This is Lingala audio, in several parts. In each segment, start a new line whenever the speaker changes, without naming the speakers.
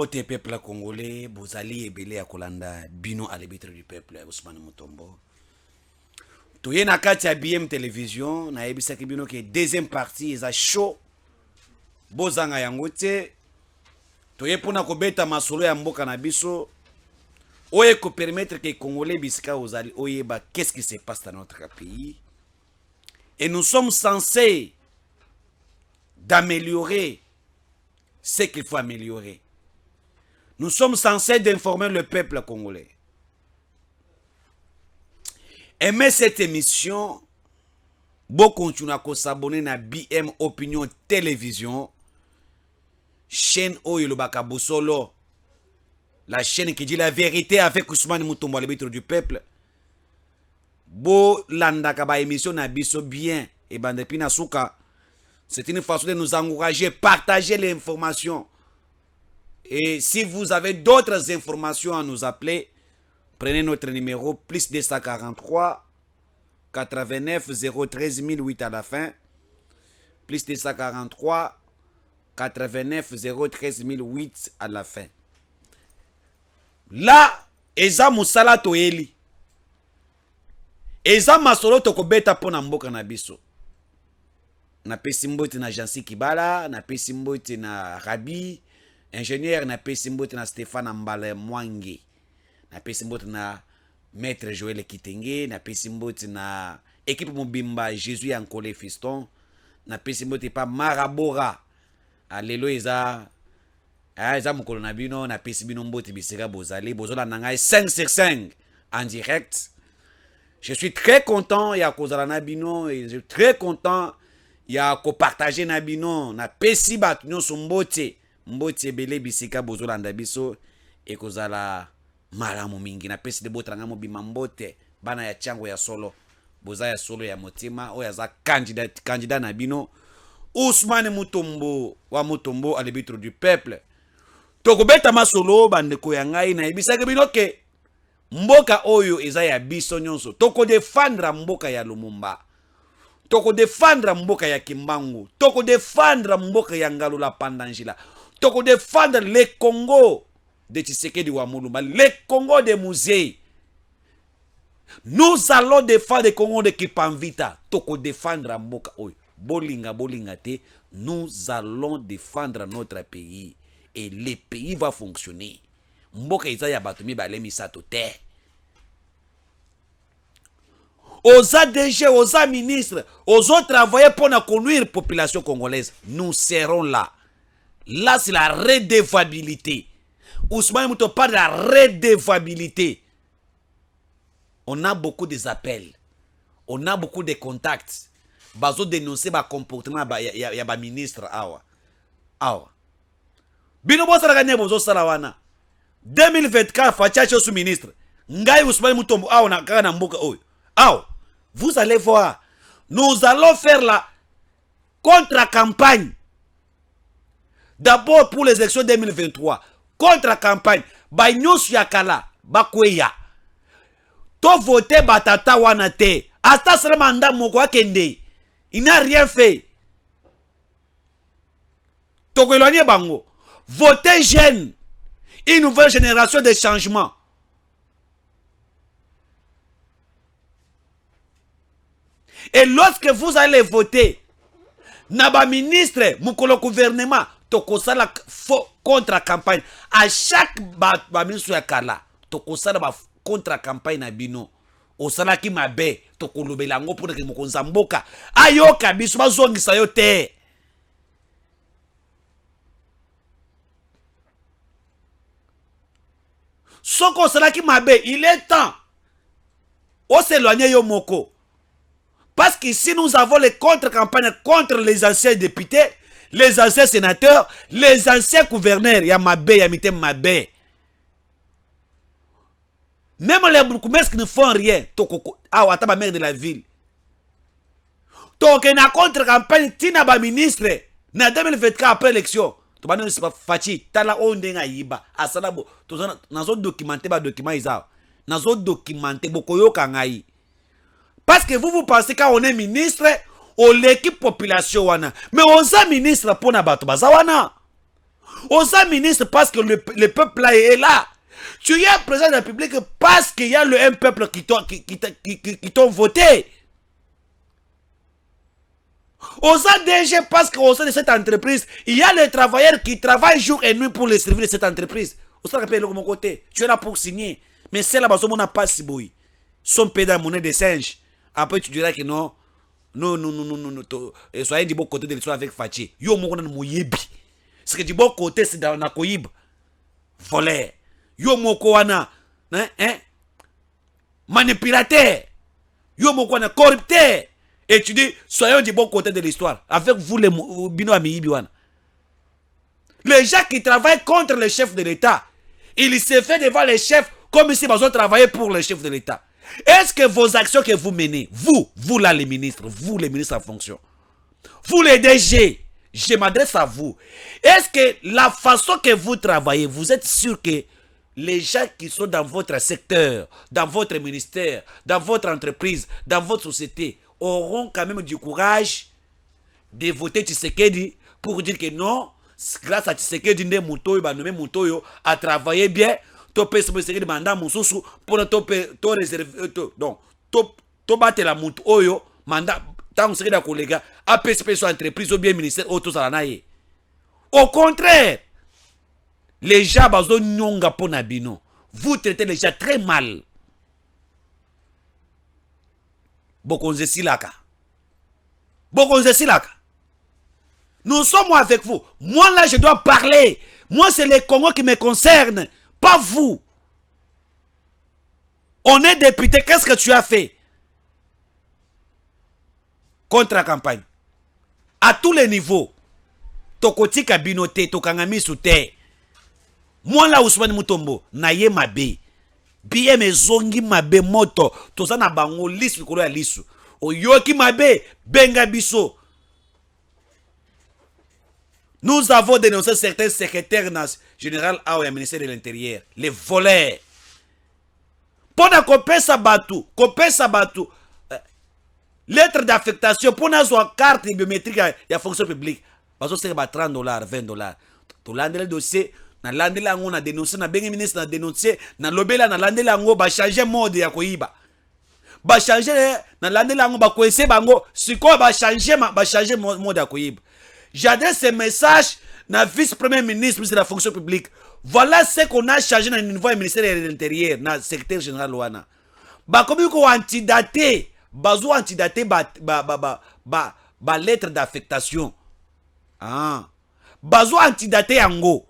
Mbote peuple congolais, Bozali ebele ya kolanda bino à l'arbitre du peuple Ousmane Mutombo. Toye na kati ya BM télévision na yebisaki bino ke deuxième partie eza show. Bozanga yango te. Toye pona kobeta masolo ya mboka na biso. Oye ko permettre que congolais bisika ozali oyeba qu'est-ce qui se passe dans notre pays. Et nous sommes censés d'améliorer ce qu'il faut améliorer. Nous sommes censés d'informer le peuple congolais. Aimez cette émission. Bon, continuez à s'abonner à BM Opinion Télévision. Chaîne Oyolobaka Bosolo. La chaîne qui dit la vérité avec Ousmane Mutombo, l'arbitre du peuple. Bo landaka ba émission na biso bien. Et bandepina souka. C'est une façon de nous encourager, partager l'information. Et si vous avez d'autres informations à nous appeler, prenez notre numéro plus 243 89 013 1008 à la fin. Plus 243 89 013 1008 à la fin. Là, eza musala toeli. Eza masolo tokobeta pona mboka na biso. Na pesimboti na Jansi Kibala, na pesimboti na Rabi, ingénieur na pesimboti na Stéphane Mbale Mwangi, na pesimboti na Maître Joël Kitenge, na pesimboti na équipe Mobimba Jésus Yankole Fiston, na pesimboti pa Marabora, alelo eza mukolo na bino, na pesibino mboti bisika bozali, bozola nangai 5 sur 5 en direct. Je suis très content ya kozala na bino et je suis très content ya ko partager na bino na pesi bat nyonso mboti ebele bisika bozolanda biso e kozala malamu mingi na pesi de botranga mobima mbote bana ya chango ya solo boza ya solo ya motima oya za candidat na bino Ousmane Mutombo wa Mutombo à l'arbitre du peuple. Tokobeta masolo bandeko ya ngai na ebisaka bino ke mboka oyo eza ya biso nyonso toko defendre mboka ya Lumumba. Toko défendre mboka ya Kimbangu. Toko défendre mboka ya Ngalula Pandangila. Toko défendre le Congo de Tshisekedi wa Mulumba. Le Congo de Musée. Nous allons défendre le Congo de Kipanvita. Toko défendre mboka oyo. Bolinga te. Nous allons défendre notre pays. Et le pays va fonctionner. Mboka iza ya batumi balemi sato te. Aux ADG, aux ministres, aux autres travailleurs pour conduire la population congolaise. Nous serons là. Là, c'est la redevabilité. Ousmane Mutombo parle de la redevabilité. On a beaucoup d'appels. On a beaucoup de contacts. Bazo dénoncer le comportement de ministre. Bino bosa gagné bozo salawana. 2024, Fachacho sous ministre. Ngai Ousmane Mutombo na kana mboka oyo. Vous allez voir, nous allons faire la contre-campagne. D'abord pour les élections 2023. Contre-campagne. Bagnos yakala, bakweya. To voter batata wanate. Hasta sera mandat moko kende. Il n'a rien fait. Toko éloigné bango. Votez jeune. Une nouvelle génération de changements. Et lorsque vous allez voter, Naba ministre, Mukolo gouvernement, Tokosa la contre-campagne. À chaque ministre yakala, Tokosa la contre-campagne na bino. Osala ki mabe, Tokolobelango pour que Mokonzamboka. Ayoka, bisuma zongi sayote. Soko osala ki mabe, il est temps. O s'éloigner yo moko. Parce qu'ici, nous avons les contre-campagnes contre les anciens députés, les anciens sénateurs, les anciens gouverneurs. Il y a Mabé, il y a Mité Mabé. Même les bourgmestres qui ne font rien. Attends, ma mère de la ville. Donc, il y a contre-campagne, tina ba ministre. Na 2024 après l'élection. Tu vas nous faire Fachi. Tala ondenga yiba. Asalabo. Tu vas nous documenter ba document isa. Nous documenter bokoyo kangai. Parce que vous pensez quand on est ministre, on l'équipe population wana. Mais on est ministre pour na bato bazawana. Osa ministre parce que le peuple là est là. Tu es président de la République parce qu'il y a un peuple qui t'ont voté. Osa DG parce qu'au sein de cette entreprise, il y a les travailleurs qui travaillent jour et nuit pour les servir de cette entreprise. Osa rappelle de mon côté. Tu es là pour signer. Mais c'est là-bas, on n'a pas si beau. Son pays dans monnaie de singe. Après, tu diras que non. Non. Soyez du bon côté de l'histoire avec Fachi. Yo, mon moyebi. C'est que du bon côté, c'est dans la Koyib. Volé. Yo, mon koana. Manipulateur. Yo, mon koana corrupteur. Et tu dis, soyons du bon côté de l'histoire. Avec vous, les bino ami biwana. Les gens qui travaillent contre le chef de l'État, ils se font devant les chefs comme si ils ont travaillé pour le chef de l'État. Est-ce que vos actions que vous menez, vous là les ministres en fonction, vous les DG, je m'adresse à vous. Est-ce que la façon que vous travaillez, vous êtes sûr que les gens qui sont dans votre secteur, dans votre ministère, dans votre entreprise, dans votre société, auront quand même du courage de voter Tshisekedi pour dire que non, grâce à Tshisekedi, Moutoyo a travaillé bien, topé Tshisekedi mandat mususu pour to réserver donc to battre la Moutoyo mandat tant que da collègue a PSP sur entreprise ou bien ministère auto salanaye. Au contraire, les gens bazo nyonga pona bino. Vous traitez les gens très mal. Bokonze silaka. Nous sommes avec vous. Moi là, je dois parler. Moi, c'est les Congos qui me concernent, pas vous. On est député. Qu'est-ce que tu as fait contre la campagne? À tous les niveaux. Tokoti kabinote, tokangami soute. Moi là, Ousmane Mutombo, naye mabe. Biye mezongi mabe moto. Toza na bango lisu kolo ya lisu. Oyoki mabe, benga biso. Nous avons dénoncé certains secrétaires généraux au ministère de l'Intérieur, les voleurs. Pendant qu'on paie sa batou, lettre d'affectation, pour avoir carte biométrique de la fonction publique, parce que c'est $30, $20. Tu landes le dossier, na lande la on a dénoncé, na bengi ministre na dénoncé, na lobela na lande la on ba changer mode ya koyiba. Ba changer na lande la on ba koese bango, siko ba changer mode ya koyiba. J'adresse ce message à vice-premier ministre de la fonction publique. Voilà ce qu'on a changé dans le niveau du ministère de l'Intérieur, dans le secrétaire général Louana. Bah, comme on antidaté, bazo antidaté, ba lettre d'affectation. Ah. Bazo antidaté yango.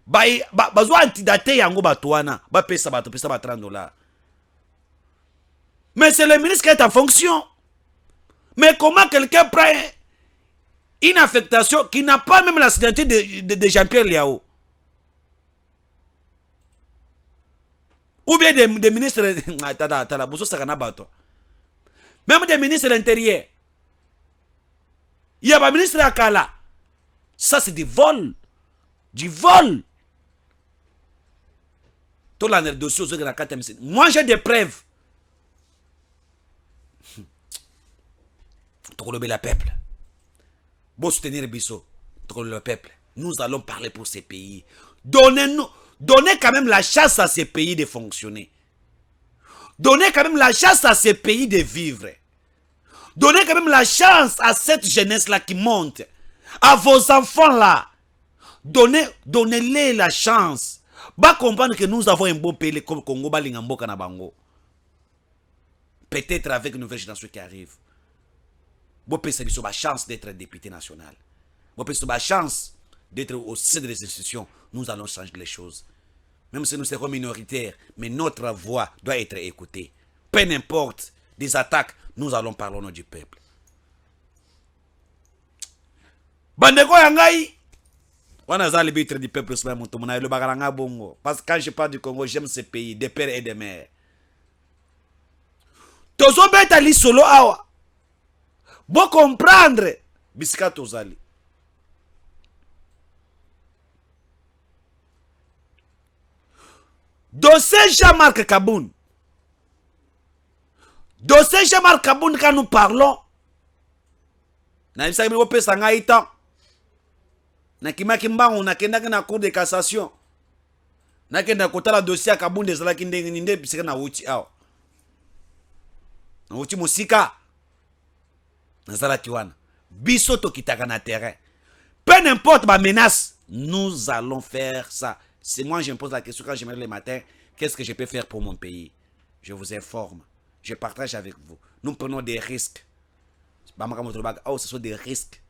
Bazo antidaté yango batouana. Ba pesa $30. Mais c'est le ministre qui est en fonction. Mais comment quelqu'un prend une affectation qui n'a pas même la signature de Jean-Pierre Liao? Ou bien des ministres... Même des ministres de l'Intérieur. Il y a un ministre à Kala. Ça, c'est du vol. Du vol. Tout le dossier aux autres. Moi, j'ai des preuves. Pour le peuple. Pour soutenir Bisso, le peuple. Nous allons parler pour ces pays. Donnez quand même la chance à ces pays de fonctionner. Donnez quand même la chance à ces pays de vivre. Donnez quand même la chance à cette jeunesse-là qui monte. À vos enfants-là. Donnez-les la chance. Bah comprendre que nous avons un bon pays comme Congo, Balingambo, Kanabango. Peut-être avec une nouvelle génération qui arrive. Vous pouvez avoir la chance d'être député national. Vous pouvez avoir la chance d'être au sein des institutions. Nous allons changer les choses. Même si nous serons minoritaires, mais notre voix doit être écoutée. Peu importe des attaques, nous allons parler au nom du peuple. Bandeko Yangai, on a le bitre du peuple, parce que quand je parle du Congo, j'aime ce pays, des pères et des mères. Tozo beta li solo awa. Bon comprendre, Bisika Tozali. Dossier Jean-Marc Kaboun. Dossier Jean-Marc Kaboun, quand nous parlons, nakimaki mbango nakendaki na cour de cassation nakenda kotala dossier ya Kabunda ezalaki ndenge ninde bisika na wuti awa na wuti mosika nazalaki wana biso tokitaka na terrain peu n'importe ma menace nous allons faire ça. C'est moi je me pose la question quand je me lève le matin, qu'est-ce que je peux faire pour mon pays? Je vous informe, je partage avec vous. Nous prenons des risques. Oh, ce sont des risques.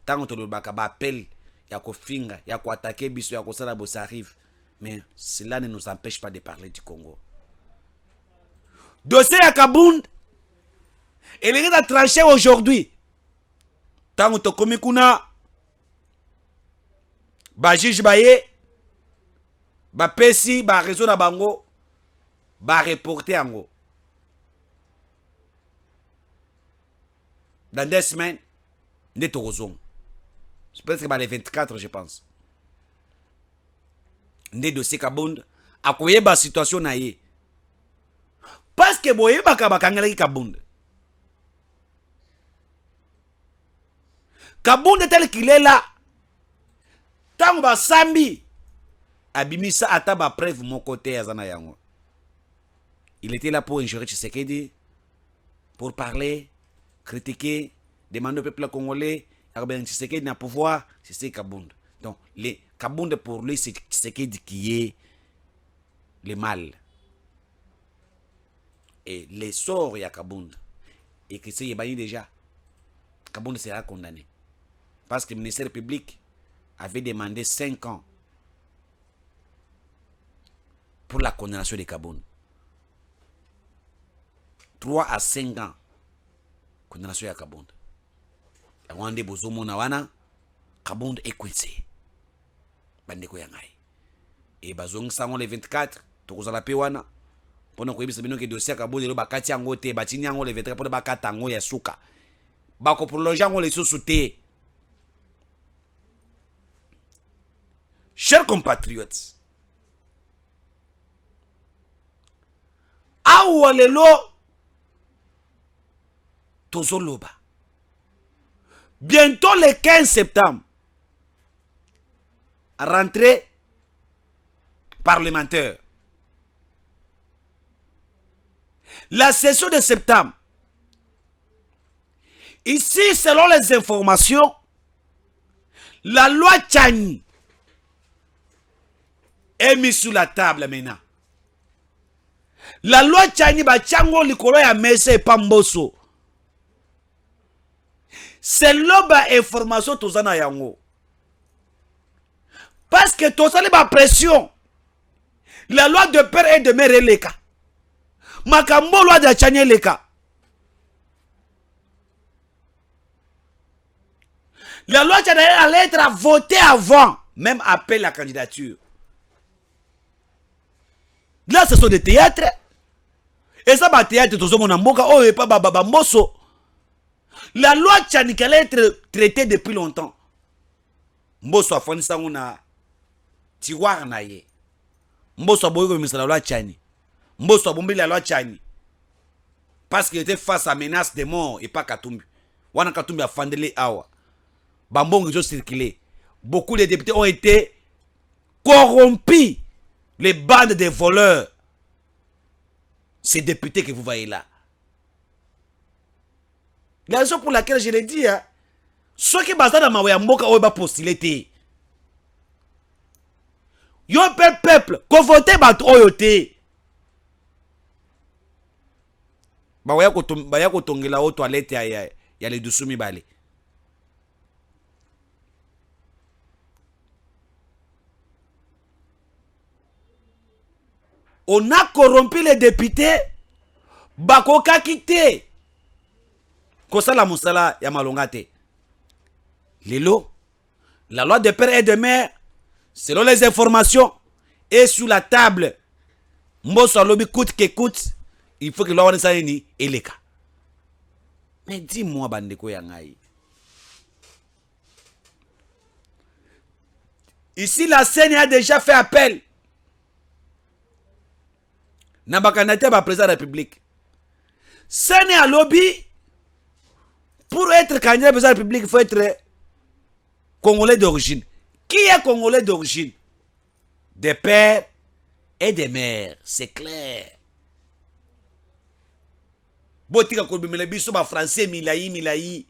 Tant que le appel, il y a finga, il y a attaquer biso, il y a ça ça arrive. Mais cela ne nous empêche pas de parler du Congo. Dossier à Kabunda, il est à trancher aujourd'hui. Tant que tu kuna ba juge baye ba pesi ba réseau na bango ba reporter ango dans 2 semaines n'est au zone. C'est presque les 24 je pense. Ndé dossier Kabunda akoyeba situation na ye parce que boyeba ka bakangela ki Kabunda. Kabunda tel qu'il est là tango ba sambi abimisa ata ba preuve mon côté azana yango. Il était là pour injurer Tshisekedi, pour parler, critiquer, demander au peuple congolais à Tshisekedi n'a pouvoir, c'est Kabunda. Donc les Kabunda pour lui c'est Tshisekedi qui est le mal. Et les sorts il y a Kabunda et que c'est banni déjà. Kabunda sera condamné parce que le ministère public avait demandé 5 ans pour la condamnation de Kabunda. 3 à 5 ans condamnation de Kabunda. Yawande bozomo na wana Kabunda est coincé. Bandeko yangai. Et bazong sango le 24 tokozala pe wana pona koyebisa bino ke dossier Kabunda lo bakati yango te batini yango le 24 pona bakata yango ya suka. Bako prolonger yango le susu te. Chers compatriotes, awa lelo tozoloba bientôt le 15 septembre rentrée parlementaire, la session de septembre ici selon les informations la loi Tchani est mise sur la table maintenant. La loi Tchani bachango likolo ya mese pamboso. C'est l'oba information tozana yango. Parce que tozali ba pression. La loi de père et de mère eleka. Makambo loi de Tchani eleka. La loi Tchani allait être votée avant même après la candidature. Là, ce sont des théâtres. Et ça, bah, théâtre, tout le monde en boka, oh, et pas baba mosso. La loi Tchani qui allait être traitée depuis longtemps. Mbosso a fourni ça, on a tiroir naïe. Mbosso a boyé la loi Tchani. Mbosso a bombé la loi Tchani. Parce qu'il était face à menace de mort et pas Katumbi. Wana Katumbi a fandele awa. Bambong, ils ont circulé. Beaucoup de députés ont été corrompus. Les bandes de voleurs, ces députés que vous voyez là. La raison pour laquelle je l'ai dit, hein, ceux qui basent dans ma wayamboka ou ba postulé. Yo peuple, qu'on vote bat oyote. Ba waya ko tongela o toilette ya les dessous mi balé. On a corrompu les députés. Bakoka quitté. Kosala musala ya malongate. Lelo, la loi de père et de mère, selon les informations, est sur la table. Mbosso lobby coûte que coûte, il faut que l'on ait ça et les cas. Mais dis-moi, bandeko yangai. Ici, la scène a déjà fait appel. Nabakanate va président de la République. Ce n'est à lobby. Pour être candidat président de la République, il faut être congolais d'origine. Qui est Congolais d'origine? Des pères et des mères, c'est clair. Botika kolbimela biso ba français milayi.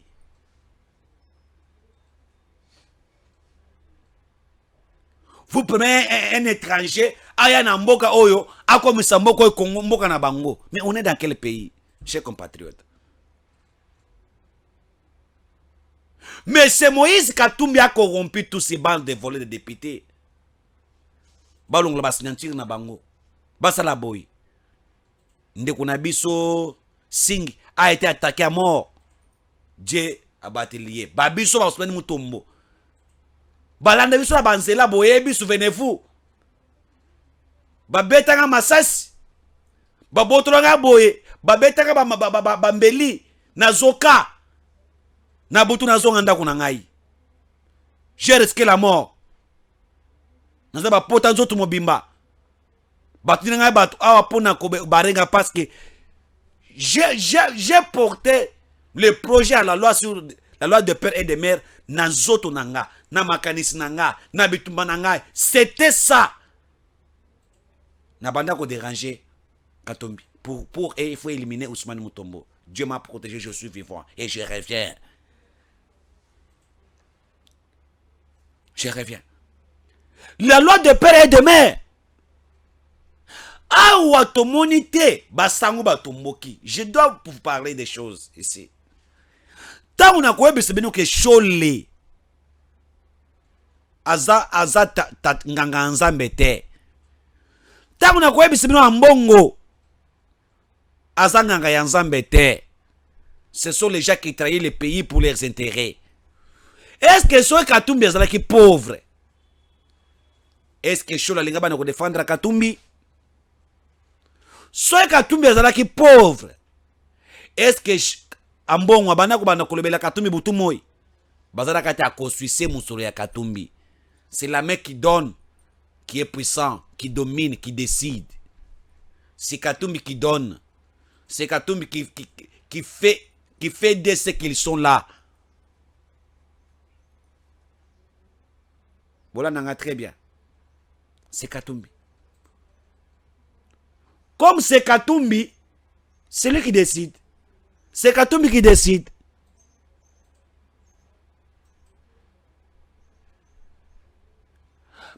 Vous prenez un étranger, aya na mboka oyo, akomisa mboka oyo Congo mboka na bango. Mais on est dans quel pays, chers compatriotes? Mais c'est Moïse Katumbi a corrompu tous ces bandes de volets de députés. Balongla ba signature na bango. Basala boy. Ndeko na biso Singh a été attaqué à mort. Dieu a battu. Babiso ba Ousmane Mutombo. Balanda biso na banzela boyebi, souvenez-vous. Babetanga masasi. Babotolanga boye. Babetanga bambeli. Na zoka. Na butu na zonga ndako na ngai. J'ai risqué la mort. Naza ba pota nzoto mobimba. Batu ngai batu awa pona ko barenga parce que j'ai porté le projet à la loi sur la loi de père et de mère na nzoto nanga, na makanisi nanga, na bitumba nanga. C'était ça. Na banda ko déranger Katumbi. Il faut éliminer Ousmane Mutombo. Dieu m'a protégé, je suis vivant et je reviens. Je reviens. La loi de père et de mère. Awa tomonité, basango batomboki. Je dois vous parler des choses ici. Tant on a quoi besebeno que chole. Aza nganga nzambe te. Tant on a quoi besebeno ambongo. Aza nganga ya nzambe te. Ce sont les gens qui trahissent le pays pour leurs intérêts. Est-ce que Soe Katumbi est qui pauvre? Est-ce que Chola Linga va défendre Katumbi? Soe Katumbi est qui pauvre? Est-ce que Ambongo Banako Banakolobela Katumbi Butumoi? Bazara Kata a construit Moussoro ya Katumbi. C'est la mec qui donne, qui est puissant, qui domine, qui décide. C'est Katumbi qui donne. C'est Katumbi qui fait de ce qu'ils sont là. Voilà, nanga très bien. C'est Katumbi. Comme c'est Katumbi, c'est lui qui décide. C'est Katumbi qui décide.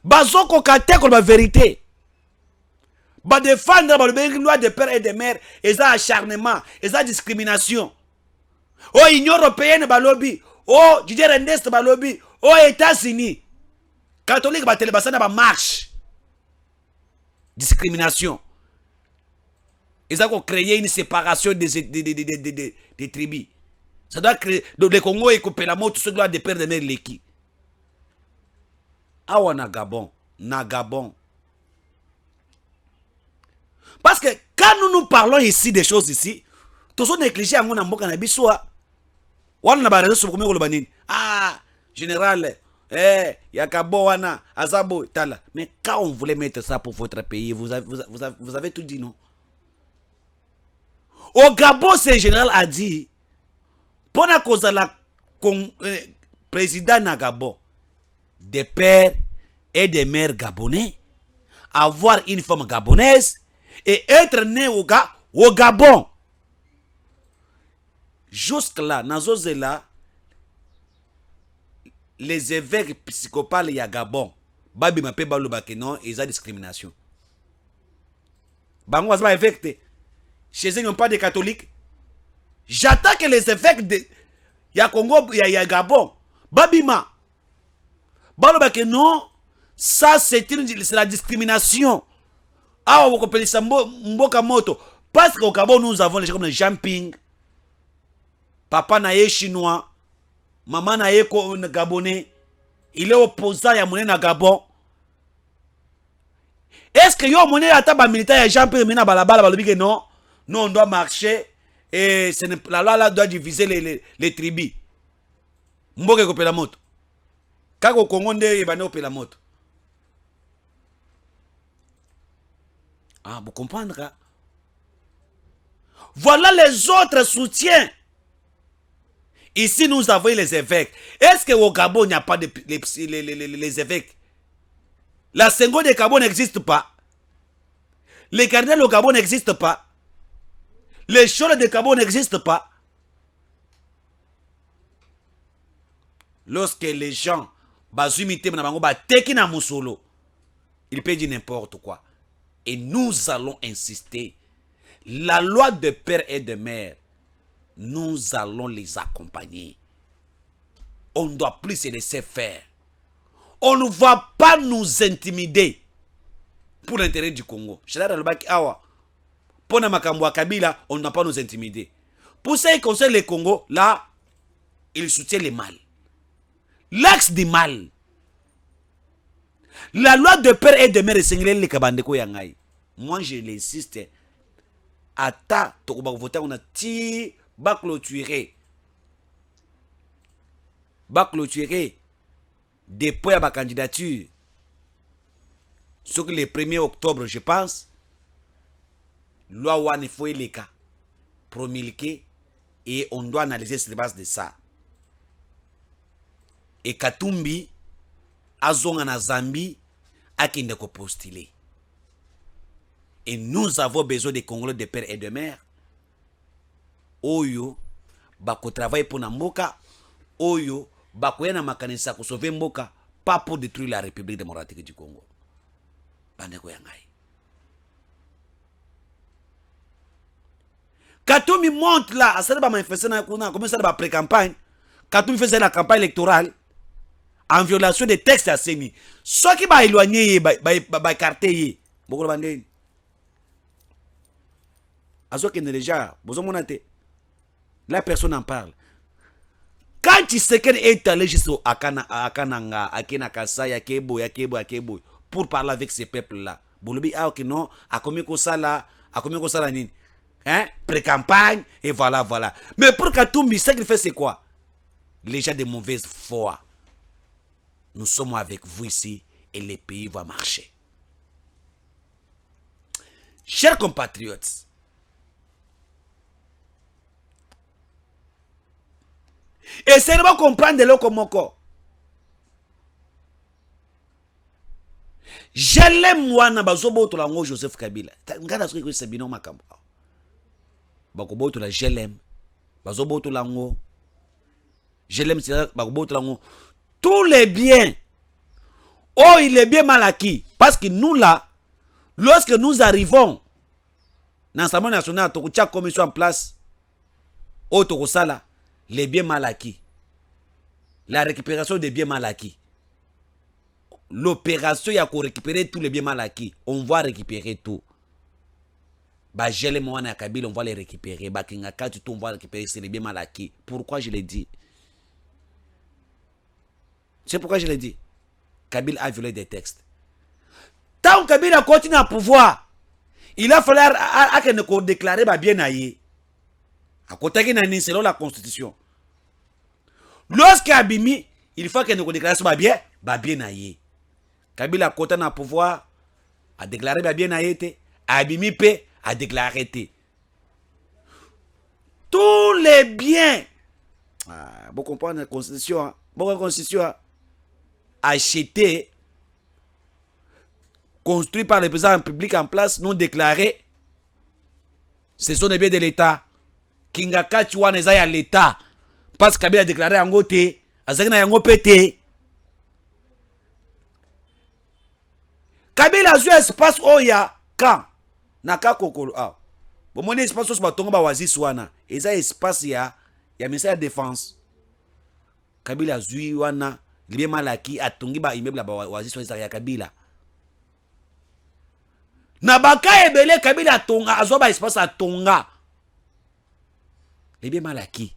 Bazoko kate comme la vérité. Ba défendre la loi de père et de mère, et ça acharnement, et ça discrimination. Oh, Union européenne balobi, oh, Didier Rendest balobi, oh, États-Unis. Catholique ba télébasana ba marche. Discrimination. Ils ont créé une séparation des tribus. Ça doit créer. Donc, le Congo est coupé la mort, tout ce doit de père de mère l'équipe. Awa na Gabon. Na Gabon. Parce que quand nous parlons ici des choses ici, tout ça négligé à mon amboka na biswa. Wana na ba réseau sur combien le ah, général. Yakabo wana azabo tala. Mais quand on voulait mettre ça pour votre pays, vous avez tout dit non. Au Gabon, ce général a dit, pour la cause de la président na Gabon, des pères et des mères gabonais, avoir une femme gabonaise et être né au Gabon. Jusque là, Nazozela, les évêques psychopathes y a Gabon, Babi Mapé Balobake non, ils ont discrimination. Bango pas évêque. Chez eux, ils n'ont pas de catholiques. J'attends que les évêques de ya Congo, ya Gabon, Babima, Balobake non, ça c'est la discrimination. Ah, on peut ça Mboka Moto. Parce qu'au Gabon, nous avons les gens comme le jumping. Papa nae chinois, maman nae gabonais. Il est opposant à mon na Gabon. Est-ce que yo mon à table militaire jumping mina balabala balobi non? Non, on doit marcher et la loi là doit diviser les tribus. Mboka ko pela moto. Kako Congo nde bana opela moto. Ah, vous comprenez? Voilà les autres soutiens. Ici, nous avons les évêques. Est-ce qu'au Gabon, il n'y a pas les évêques? La Sengo de Gabon n'existe pas. Les cardinals au Gabon n'existent pas. Les chôles de Gabon n'existent pas. Lorsque les gens il peut dire n'importe quoi. Et nous allons insister. La loi de père et de mère, nous allons les accompagner. On ne doit plus se laisser faire. On ne va pas nous intimider pour l'intérêt du Congo. Pour Kabila, on ne doit pas nous intimider. Pour ce qui concerne le Congo, là, il soutient le mal. L'axe du mal. La loi de père et de mère est singulière. Moi, je l'insiste. Ata, voter, on a tiré, clôturer. Clôturer. Depuis ma candidature. Sur le 1er octobre, je pense. Loi Wane faut les cas. Promulguer. Et on doit analyser sur la base de ça. Et Katumbi, Azonga na Zambie, a qui ne postuler. Et nous avons besoin des Congolais de père et de mère. Oyo, bako travaille pour Namboka. Oyo, bako yana makanisa pour sauver Mboka. Pas pour détruire la République démocratique du Congo. Bandeko yangai. Katumbi monte là, à ça va manifester na kuna, comme ça va pré-campagne. Katumbi faisait la campagne électorale. En violation des textes à Semi. Ceux qui vont éloigner, vont écarter. Beaucoup de bandés. À ceux qui sont déjà, la personne en parle. Quand tu sais qu'elle est allée jusqu'à Akananga, Akena Kasai, Akebo, pour parler avec ces peuples-là. Bolobi, ah ok, non, à combien que ça là, hein, pré-campagne, et voilà. Mais pour Katumbi, ce qu'il fait, c'est quoi? Les gens de mauvaise foi. Nous sommes avec vous ici et le pays va marcher. Chers compatriotes, essayez de comprendre de l'Okomoko. Je l'aime moi na bazobo to lango Joseph Kabila. Ngana soki ko sabino makambo. Bakobo to la je l'aime. Bazobo to lango. Je l'aime c'est bakobo to lango. Tous les biens, oh, il est bien mal acquis. Parce que nous là, lorsque nous arrivons dans l'Assemblée nationale, tu as commission en place, oh, tu as les biens mal acquis. La récupération des biens mal acquis. L'opération, il y a qu'on récupérer tous les biens mal acquis. On va récupérer tout. Bah, j'ai les moyens à Kabila, on va les récupérer. Bah, on va récupérer, c'est les biens mal acquis. Pourquoi je l'ai dit? C'est pourquoi je l'ai dit. Kabila a violé des textes. Tant que Kabila continue à pouvoir, il va falloir qu'on déclare bien aïe. À côté de selon la Constitution. Lorsqu'il a bimi, il faut que nous déclare bien aïe. Kabila continue à pouvoir, à déclarer bien aïe, à bimi pe, à déclarer. Tous les biens, vous comprenez la Constitution, la Constitution acheté, construit par le président public en place, non déclaré, ce sont des biens de l'État. Kingaka Chouan est à l'État. Parce qu'il a déclaré en côté, à ce qu'il a pété. Kabila a eu espace où il y a quand Naka Kokolo. Bon, mon espace où il y a Wazis Wana. Et ça, espace, il y a ministère de la Défense. Kabila a eu Wana. Il est mal acquis à Tongiba immeuble à Wazis Wana Kabila. Nabaka ebele Kabila Tonga, Azoba espace à Tonga. Il est bien mal acquis.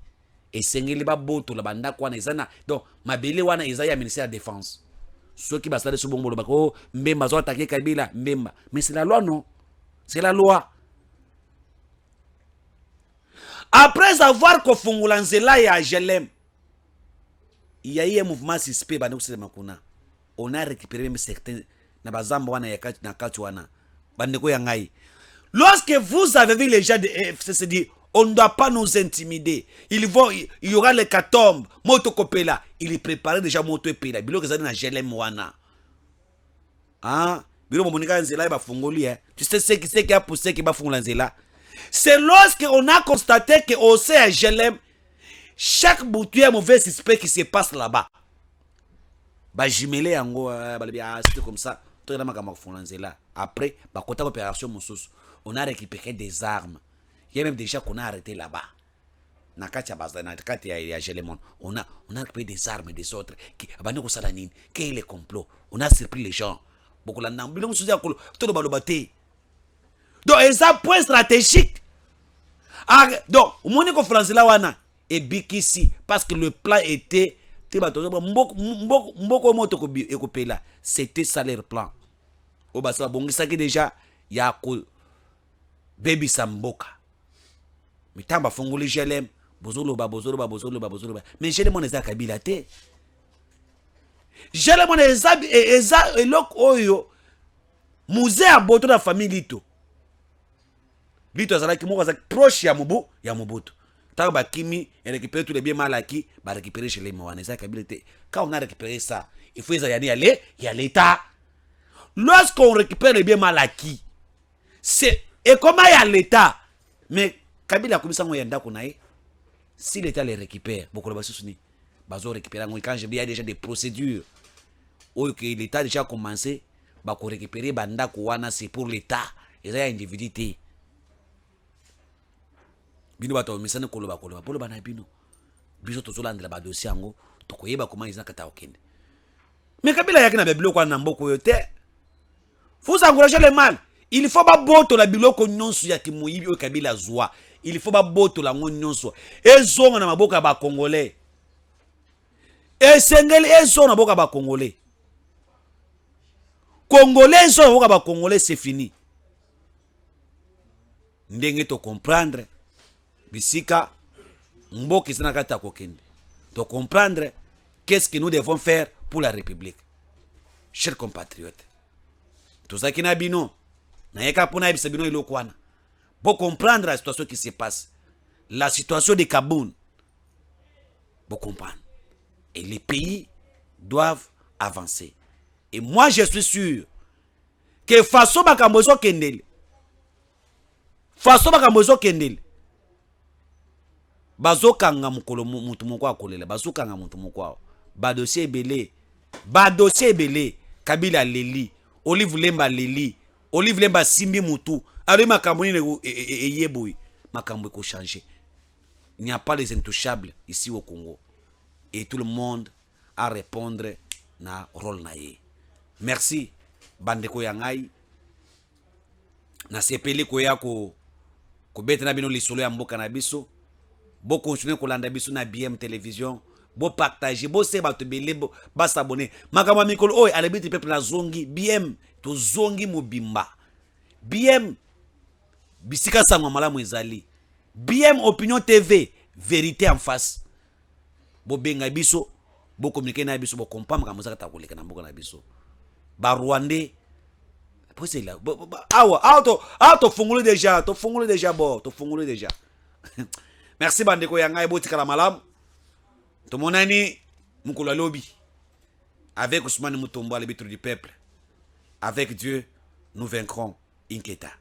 Et c'est un boto la banda kwana ezana. Donc, mabele wana ezaya ministère de la Défense. Ceux qui basent sur bon bako, Mbemba zo attaquer Kabila, Mbemba. Mais c'est la loi, non? C'est la loi. Après avoir que Fungulanzela et Agelem, il y a eu un mouvement suspect, on a récupéré même certains. Lorsque vous avez vu les gens de FCCD, On ne doit pas nous intimider. Il y aura les catombes. Moto Kopela. Il est préparé déjà Moto Pela. Bilo que ça na Jelem Wana. Hein? Bilo Monika Nzela ba fungoli. Tu sais ce qui a poussé qui va fungoli Nzela. C'est lorsqu'on a constaté que au sein Jelem, chaque boutique mauvais suspect qui se passe là-bas. Bah jumelé en gros, c'était comme ça. Après, bah côté opération Moussous, on a récupéré des armes. Il y a même des gens qu'on a arrêté là-bas. On a récupéré des armes et des autres. Quel est le complot? On a surpris les gens. Donc, c'est un point stratégique. Donc, on a dit là et Bikisi, parce que le plan était. C'était ça leur plan. Au basa bongisa déjà, il y a Baby Samboka. Mais tant que fongoli Jelem, bozoloba. Mais Jelem on est à Kabila te. Jelem on est à elok oyo. Musée à boto la famille Lito. Lito azala ki moko proche ya Mobutu. Tant que Kimi récupère tous les biens mal acquis, bah récupérer chez les Moana. Quand on a récupéré ça, il faut y aller, il y a l'État. Lorsqu'on récupère les biens mal acquis, c'est. Et comment il y a l'État? Mais Kabila comme ça, si l'État les récupère, beaucoup de choses récupérer. Quand je dis il y a déjà des procédures où l'État a déjà commencé, bah récupérer banda kouana c'est pour l'État. Et ça y a individualité. Bino bato misane koloba polo bana bino biso tozolandela ba dossier yango tokoyeba comment ils nakata okende. Mais Kabila yakina bebilo kwa na mboko yo te. Faut encourager le mal. Il faut ba boto la biloko nyonso ya kimoyibi o Kabila zwa. Il faut ba boto la nyonso. Ezonga na maboka ba congolais. Esengeli ezonga na boka ba congolais. Congolais ezonga na boka ba congolais, c'est fini. Ndenge to comprendre Bisika, Mboki Sanakata Kokende. De comprendre qu'est-ce que nous devons faire pour la République. Chers compatriotes, tout ça qui n'a bino, n'a pas bino ilokwana. Pour comprendre la situation qui se passe, la situation de Kaboun, pour comprendre. Et les pays doivent avancer. Et moi, je suis sûr que façon Bakambozo Kendele, bazokanga mukolo mutu moko akolela bazokanga mutu moko ba dossier belé Kabila leli Olive Lemba leli Olive Lemba simbi mutu alors makambo ni eyeboy makambo ko changer. Il n'y a pas les intouchables ici au Congo et tout le monde a répondre na rôle na ye. Merci bandeko yangai na sepeli ko ya ko beta na bino lisolo ya mboka na biso. Bo continuer kolanda biso na BM télévision, bo partager, bo se bato belé, ba s'abonner. Makama mikolo oy alebiti peuple na zongi BM to zongi mobimba. BM bisika sangwa malamu ezali. BM Opinion TV, vérité en face. Bo benga biso, bo communiquer na biso, bo comprendre comme ça ta koleka na mboka na biso. Ba Rwandais posé là. To fungule déjà, to fungule déjà. Merci bandeko yangai botika la malam. Tomonani mukula lobby. Avec Ousmane Mutombo le bitre du peuple. Avec Dieu, nous vaincrons Inketa.